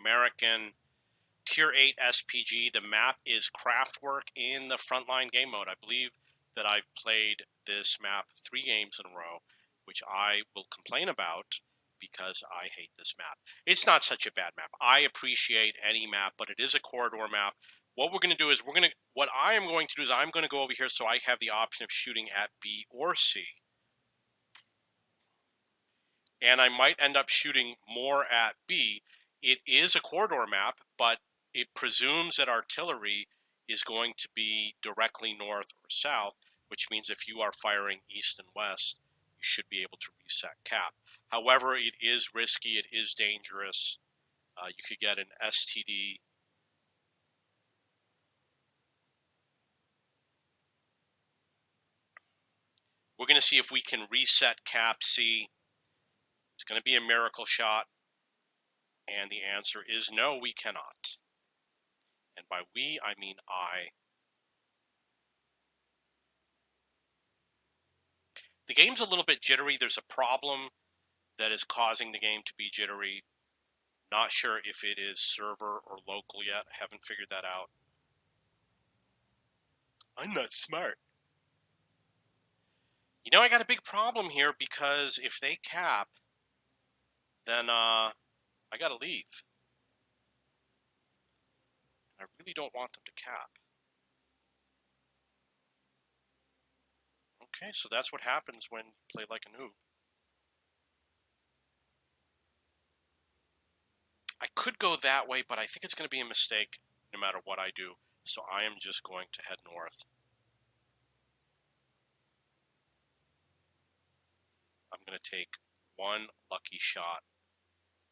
American Tier 8 SPG. The map is Craftwork in the Frontline game mode. I believe that I've played this map 3 games in a row, which I will complain about because I hate this map. It's not such a bad map. I appreciate any map, but it is a corridor map. What we're going to do is what I am going to do is I'm going to go over here so I have the option of shooting at B or C. And I might end up shooting more at B. It is a corridor map, but it presumes that artillery is going to be directly north or south, which means if you are firing east and west, you should be able to reset cap. However, it is risky, it is dangerous. You could get an STD. We're going to see if we can reset cap C. It's going to be a miracle shot. And the answer is no, we cannot. And by we, I mean I. The game's a little bit jittery. There's a problem that is causing the game to be jittery. Not sure if it is server or local yet. I haven't figured that out. I'm not smart. You know, I got a big problem here because if they cap, then I gotta leave. I really don't want them to cap. Okay, so that's what happens when you play like a noob. I could go that way, but I think it's going to be a mistake no matter what I do. So I am just going to head north. I'm going to take one lucky shot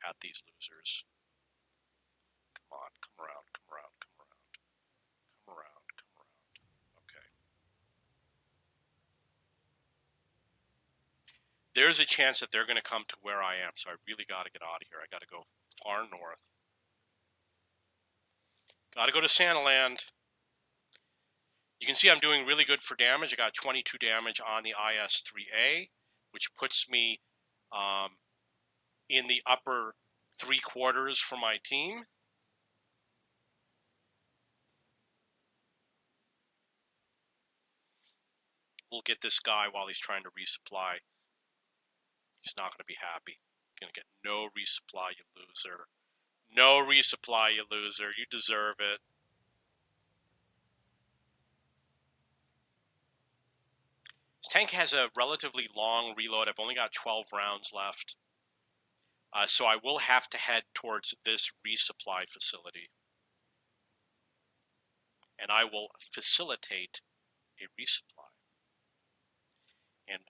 at these losers. Come on, come around, come around, come around. Come around, come around. Okay. There's a chance that they're going to come to where I am, so I really got to get out of here. I got to go far north. Got to go to Santaland. You can see I'm doing really good for damage. I got 22 damage on the IS-3A, which puts me in the upper 3/4 for my team. We'll get this guy while he's trying to resupply. He's not going to be happy. Going to get no resupply, you loser. No resupply, you loser. You deserve it. This tank has a relatively long reload. I've only got 12 rounds left. So I will have to head towards this resupply facility. And I will facilitate a resupply. And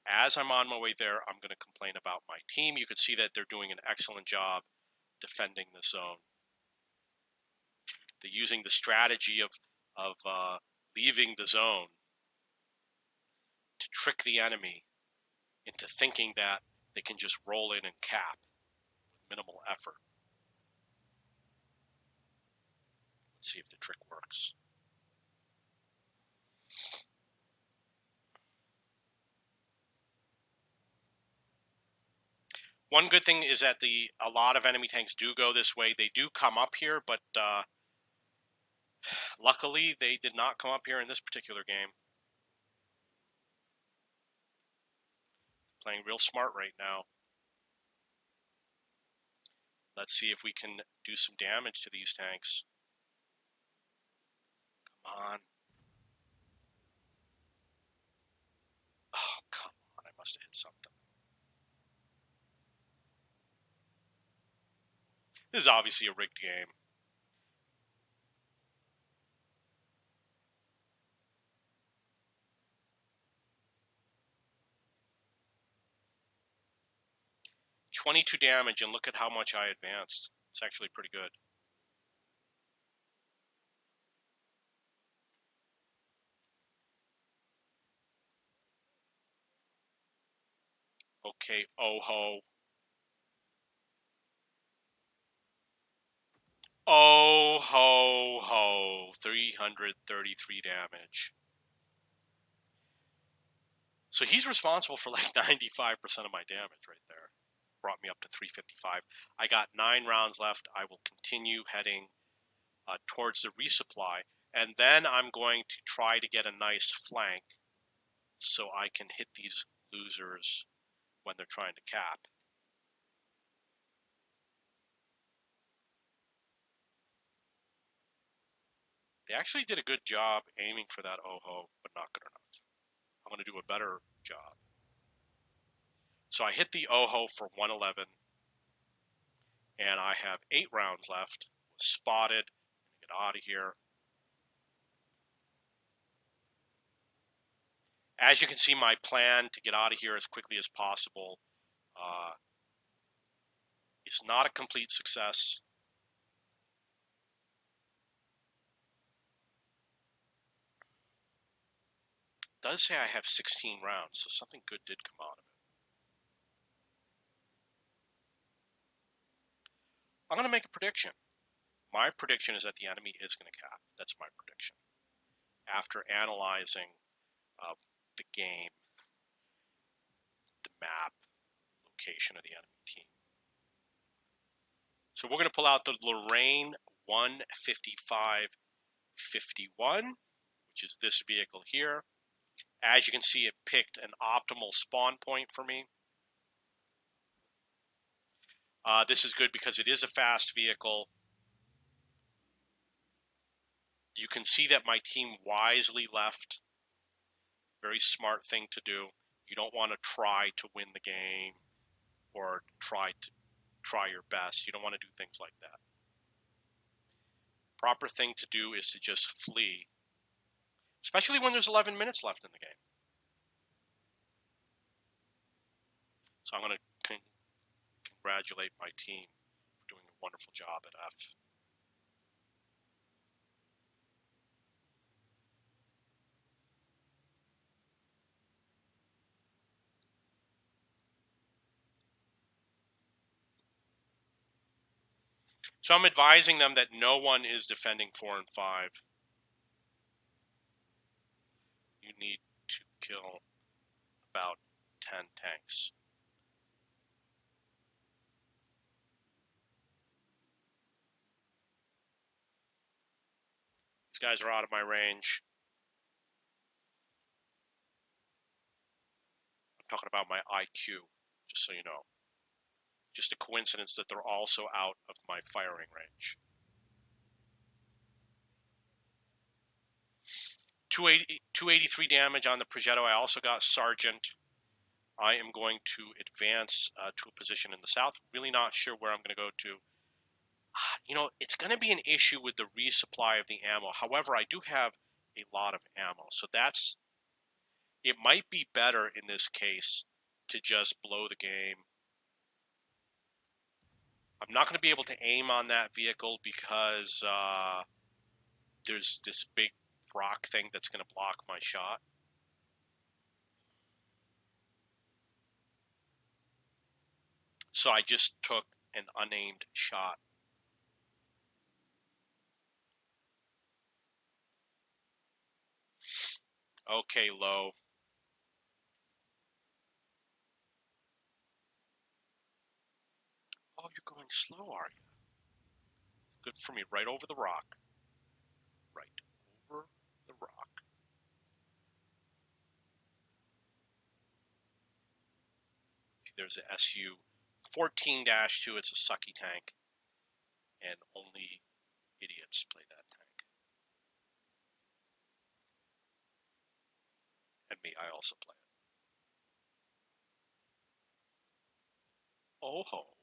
as I'm on my way there, I'm going to complain about my team. You can see that they're doing an excellent job defending the zone. They're using the strategy of leaving the zone to trick the enemy into thinking that they can just roll in and cap with minimal effort. Let's see if the trick works. One good thing is that a lot of enemy tanks do go this way. They do come up here, but luckily they did not come up here in this particular game. Playing real smart right now. Let's see if we can do some damage to these tanks. Come on. Oh, come on. I must have hit something. This is obviously a rigged game. $22 damage, and look at how much I advanced. It's actually pretty good. Okay, oh ho. Oh ho ho. 333 damage. So he's responsible for like 95% of my damage right there. brought me up to 355. I got 9 rounds left. I will continue heading towards the resupply, and then I'm going to try to get a nice flank so I can hit these losers when they're trying to cap. They actually did a good job aiming for that OHO, but not good enough. I'm going to do a better job. So I hit the OHO for 111, and I have 8 rounds left. Was spotted. I'm going to get out of here. As you can see, my plan to get out of here as quickly as possible is not a complete success. It does say I have 16 rounds, so something good did come out of it. I'm going to make a prediction. My prediction is that the enemy is going to cap. That's my prediction. After analyzing the game, the map, location of the enemy team. So we're going to pull out the Lorraine 155-51, which is this vehicle here. As you can see, it picked an optimal spawn point for me. This is good because it is a fast vehicle. You can see that my team wisely left. Very smart thing to do. You don't want to try to win the game or try your best. You don't want to do things like that. Proper thing to do is to just flee, especially when there's 11 minutes left in the game. So I'm going to congratulate my team for doing a wonderful job at F. So I'm advising them that no one is defending 4 and 5. You need to kill about 10 tanks. These guys are out of my range. I'm talking about my IQ, just so you know. Just a coincidence that they're also out of my firing range. 283 damage on the Progetto. I also got Sergeant. I am going to advance to a position in the south. Really not sure where I'm going to go to. You know, it's going to be an issue with the resupply of the ammo. However, I do have a lot of ammo. So it might be better in this case to just blow the game. I'm not going to be able to aim on that vehicle because there's this big rock thing that's going to block my shot. So I just took an unaimed shot. Okay, low. Oh, you're going slow, are you? Good for me. Right over the rock. Right over the rock. There's a SU 14-2. It's a sucky tank. And only idiots play that tank. And me, I also play it. Oh ho.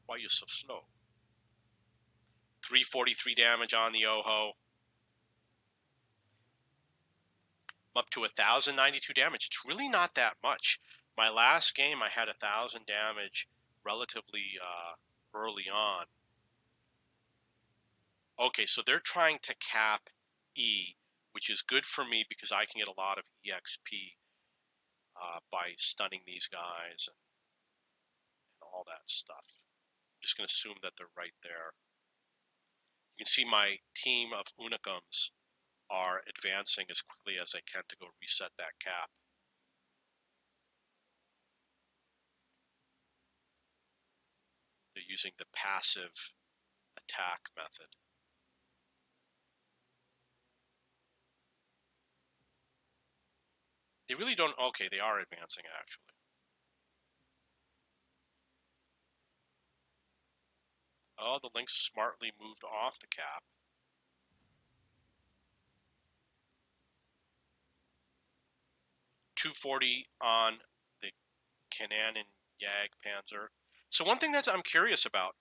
Why are you so slow? 343 damage on the OHO. I'm up to 1,092 damage. It's really not that much. My last game, I had 1,000 damage relatively early on. Okay, so they're trying to cap E, which is good for me because I can get a lot of EXP by stunning these guys and all that stuff. I'm just going to assume that they're right there. You can see my team of Unicums are advancing as quickly as they can to go reset that cap. They're using the passive attack method. They really don't. Okay, they are advancing actually. Oh, the Lynx smartly moved off the cap. .240 on the Canaan Jagdpanzer. So one thing that I'm curious about,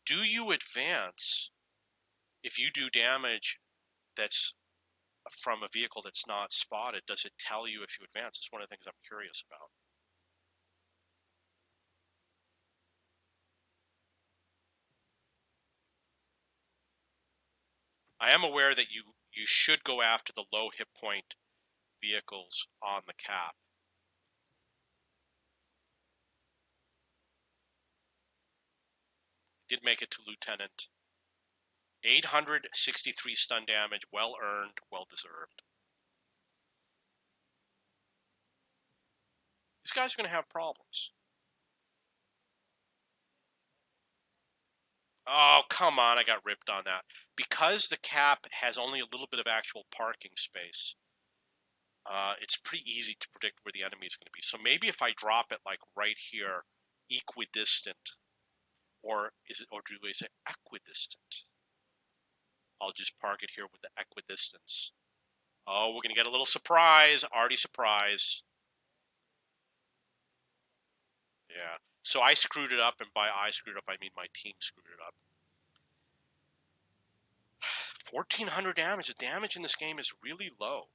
do you advance if you do damage that's from a vehicle that's not spotted? Does it tell you if you advance? It's one of the things I'm curious about. I am aware that you should go after the low hit point vehicles on the cap. Did make it to Lieutenant. 863 stun damage, well earned, well deserved. These guys are going to have problems. Oh, come on, I got ripped on that. Because the cap has only a little bit of actual parking space, it's pretty easy to predict where the enemy is going to be. So maybe if I drop it like right here, equidistant, or do we say equidistant? I'll just park it here with the equidistance. Oh, we're going to get a little surprise. Already surprise. Yeah. So I screwed it up, and by I screwed it up, I mean my team screwed it up. 1,400 damage. The damage in this game is really low.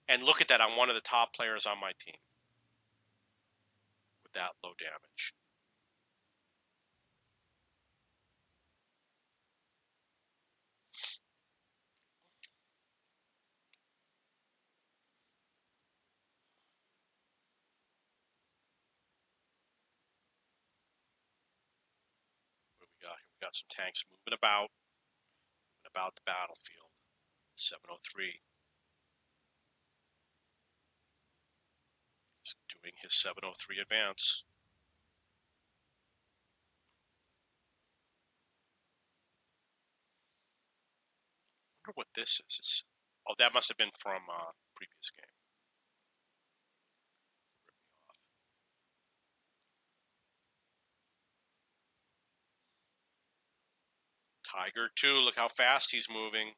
And look at that. I'm one of the top players on my team with that low damage. What do we got here? We got some tanks moving about the battlefield. 703. He's doing his 703 advance. I wonder what this is. Oh, that must have been from previous game. Rip me off. Tiger 2, look how fast he's moving.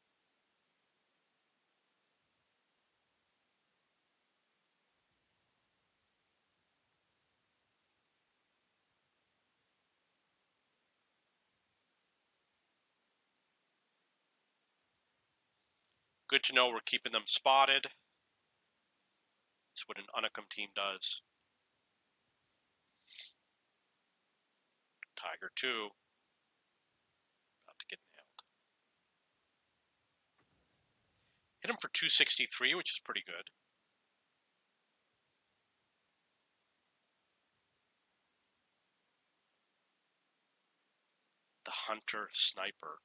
Good to know we're keeping them spotted. That's what an Unicum team does. Tiger 2. About to get nailed. Hit him for 263, which is pretty good. The Hunter Sniper.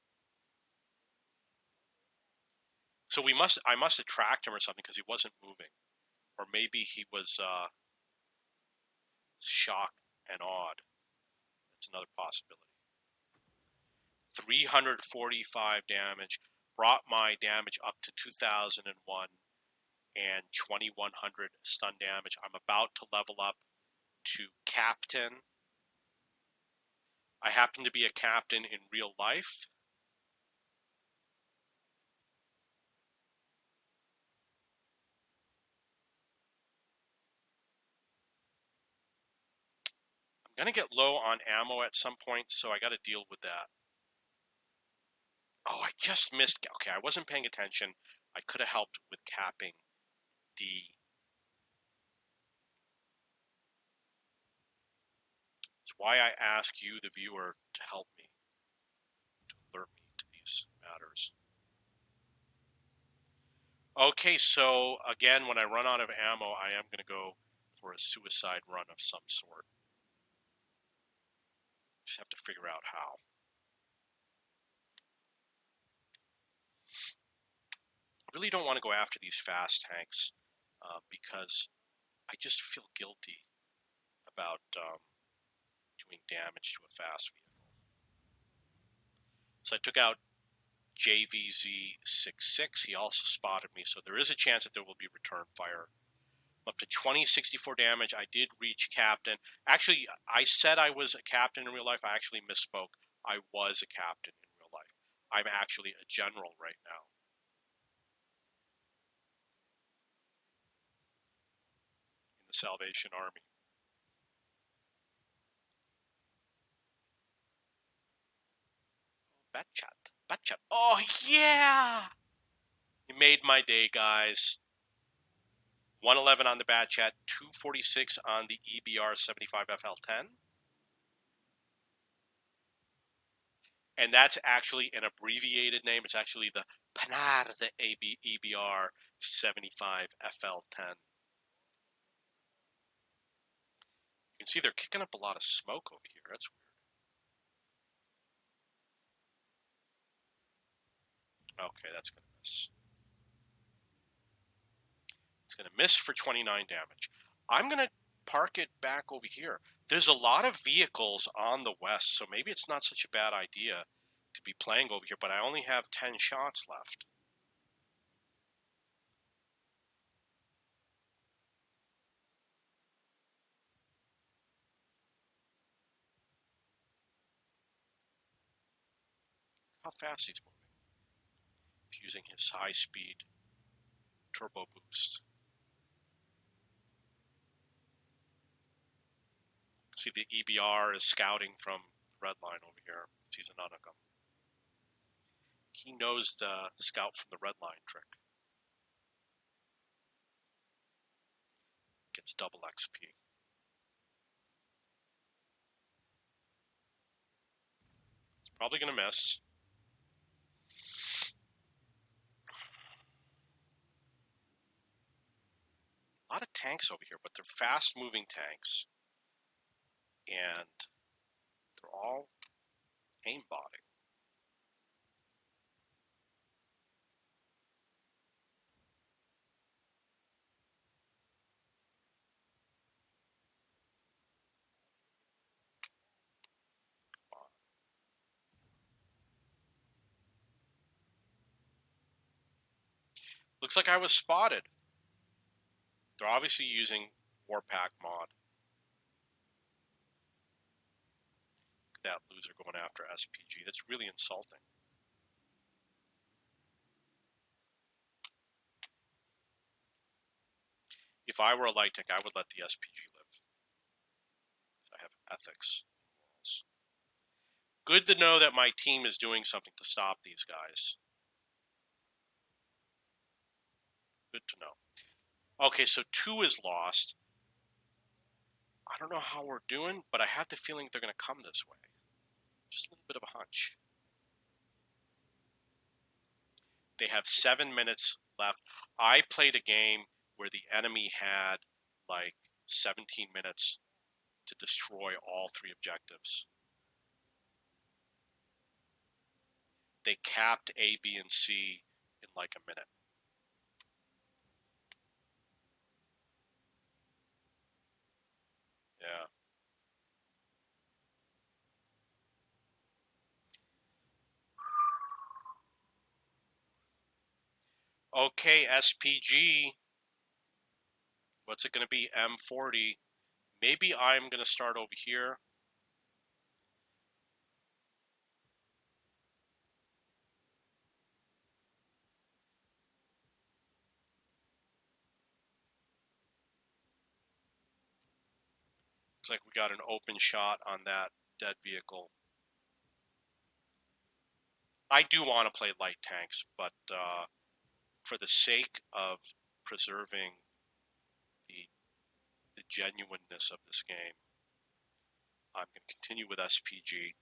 So I must have tracked him or something because he wasn't moving. Or maybe he was shocked and awed. That's another possibility. 345 damage. Brought my damage up to 2001 and 2100 stun damage. I'm about to level up to captain. I happen to be a captain in real life. I'm going to get low on ammo at some point, so I got to deal with that. Oh, I just missed. Okay, I wasn't paying attention. I could have helped with capping D. It's why I ask you, the viewer, to help me, to alert me to these matters. Okay, so again, when I run out of ammo, I am going to go for a suicide run of some sort. Just have to figure out how. I really don't want to go after these fast tanks because I just feel guilty about doing damage to a fast vehicle. So I took out JVZ66. He also spotted me, so there is a chance that there will be return fire. Up to 2064 damage. I did reach captain. Actually, I said I was a captain in real life. I actually misspoke. I was a captain in real life. I'm actually a general right now. In the Salvation Army. Bat chat. Bat chat. Oh, yeah! You made my day, guys. 111 on the bat chat, 246 on the EBR 75FL10. And that's actually an abbreviated name. It's actually the Panard the EBR 75FL10. You can see they're kicking up a lot of smoke over here. That's weird. Okay, that's going to miss. It's going to miss for 29 damage. I'm going to park it back over here. There's a lot of vehicles on the west, so maybe it's not such a bad idea to be playing over here, but I only have 10 shots left. How fast he's moving. He's using his high-speed turbo boost. See, the EBR is scouting from the red line over here. He's a Nunnicum. He knows the scout from the red line trick. Gets double XP. It's probably going to miss. A lot of tanks over here, but they're fast-moving tanks. And they're all aimbotting. Looks like I was spotted. They're obviously using Warpack mod. Look at that loser going after SPG. That's really insulting. If I were a light tech, I would let the SPG live. I have ethics and morals. Good to know that my team is doing something to stop these guys. Good to know. Okay, so 2 is lost. I don't know how we're doing, but I have the feeling they're going to come this way. Just a little bit of a hunch. They have 7 minutes left. I played a game where the enemy had like 17 minutes to destroy all 3 objectives. They capped A, B, and C in like a minute. Yeah. Okay, SPG. What's it going to be? M40. Maybe I'm going to start over here. Looks like we got an open shot on that dead vehicle. I do want to play light tanks, but for the sake of preserving the genuineness of this game, I'm going to continue with SPG.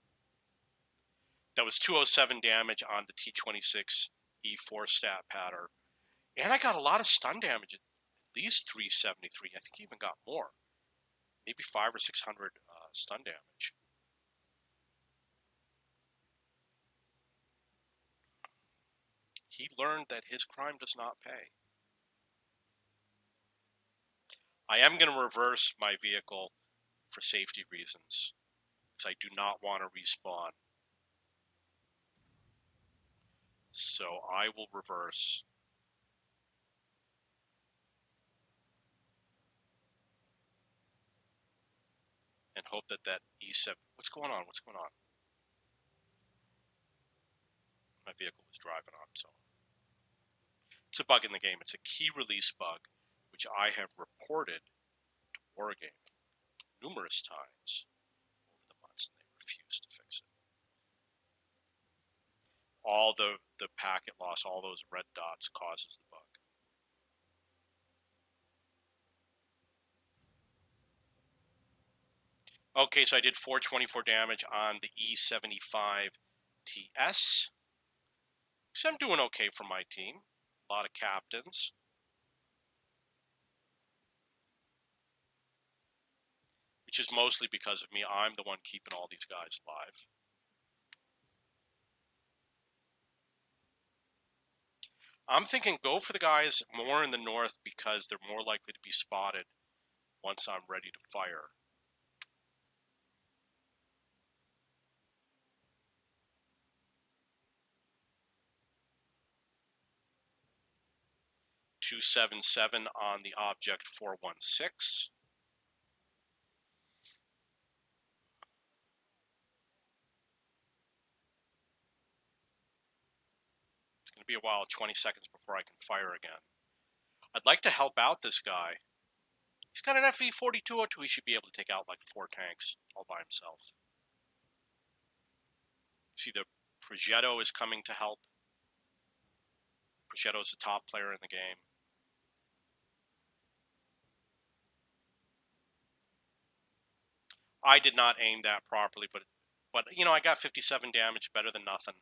That was 207 damage on the T26 E4 stat pattern. And I got a lot of stun damage, at least 373. I think he even got more. Maybe 500 or 600 stun damage. He learned that his crime does not pay. I am going to reverse my vehicle for safety reasons. because I do not want to respawn. So I will reverse. And hope that that E7... What's going on? What's going on? My vehicle was driving on its own. It's a bug in the game. It's a key release bug, which I have reported to Wargame numerous times over the months, and they refuse to fix it. All the packet loss, all those red dots causes the bug. Okay, so I did 424 damage on the E75 TS. So I'm doing okay for my team. A lot of captains. Which is mostly because of me. I'm the one keeping all these guys alive. I'm thinking go for the guys more in the north because they're more likely to be spotted once I'm ready to fire. .277 on the object 416. It's going to be a while, 20 seconds before I can fire again. I'd like to help out this guy. He's got an FV-4202. He should be able to take out like 4 tanks all by himself. See, the Progetto is coming to help. Progetto's the top player in the game. I did not aim that properly, but you know, I got 57 damage, better than nothing.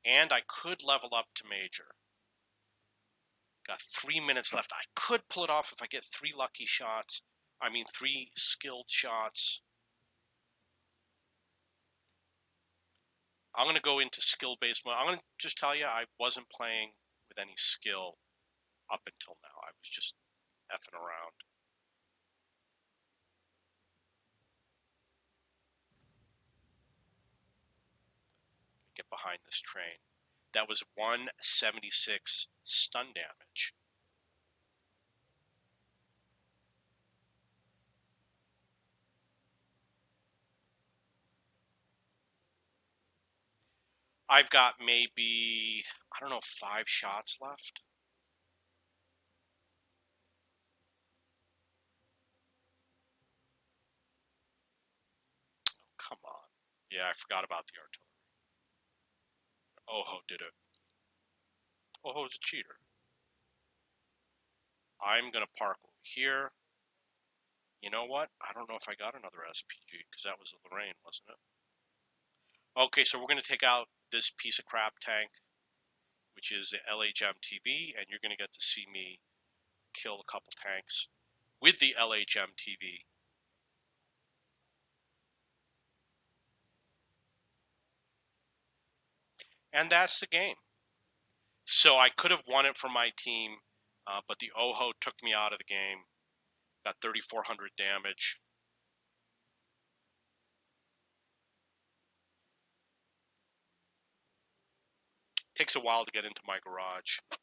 And I could level up to major. Got 3 minutes left. I could pull it off if I get 3 lucky shots. I mean, 3 skilled shots. I'm going to go into skill-based mode. I'm going to just tell you I wasn't playing with any skill up until now. I was just effing around. Get behind this train. That was 176 stun damage. I've got maybe, I don't know, 5 shots left. Oh, come on. Yeah, I forgot about the artillery. Oho did it. Oho's a cheater. I'm going to park over here. You know what? I don't know if I got another SPG, because that was a Lorraine, wasn't it? Okay, so we're going to take out this piece of crap tank, which is the LHMTV, and you're going to get to see me kill a couple tanks with the LHMTV. And that's the game. So I could have won it for my team, but the Oho took me out of the game. Got 3,400 damage. Takes a while to get into my garage. What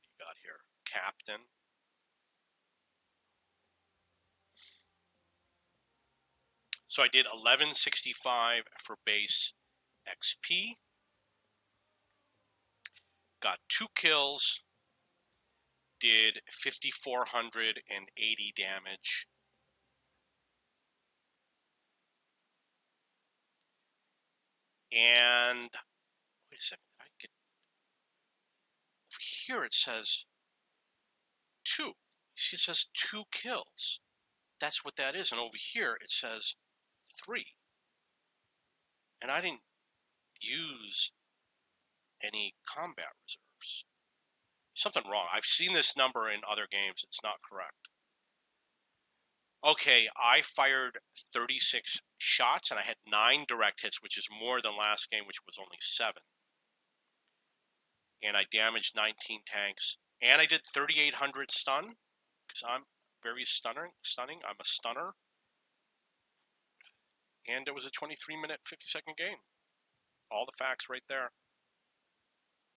do you got here? Captain. So I did 1165 for base XP. Got 2 kills. Did 5,480 damage. And wait a second, did I get over here? It says 2. You see, it says 2 kills. That's what that is. And over here it says 3. And I didn't use any combat reserves. Something wrong. I've seen this number in other games. It's not correct. Okay, I fired 36 shots, and I had 9 direct hits, which is more than last game, which was only 7. And I damaged 19 tanks. And I did 3,800 stun, because I'm very stunning. I'm a stunner. And it was a 23-minute, 50-second game. All the facts right there.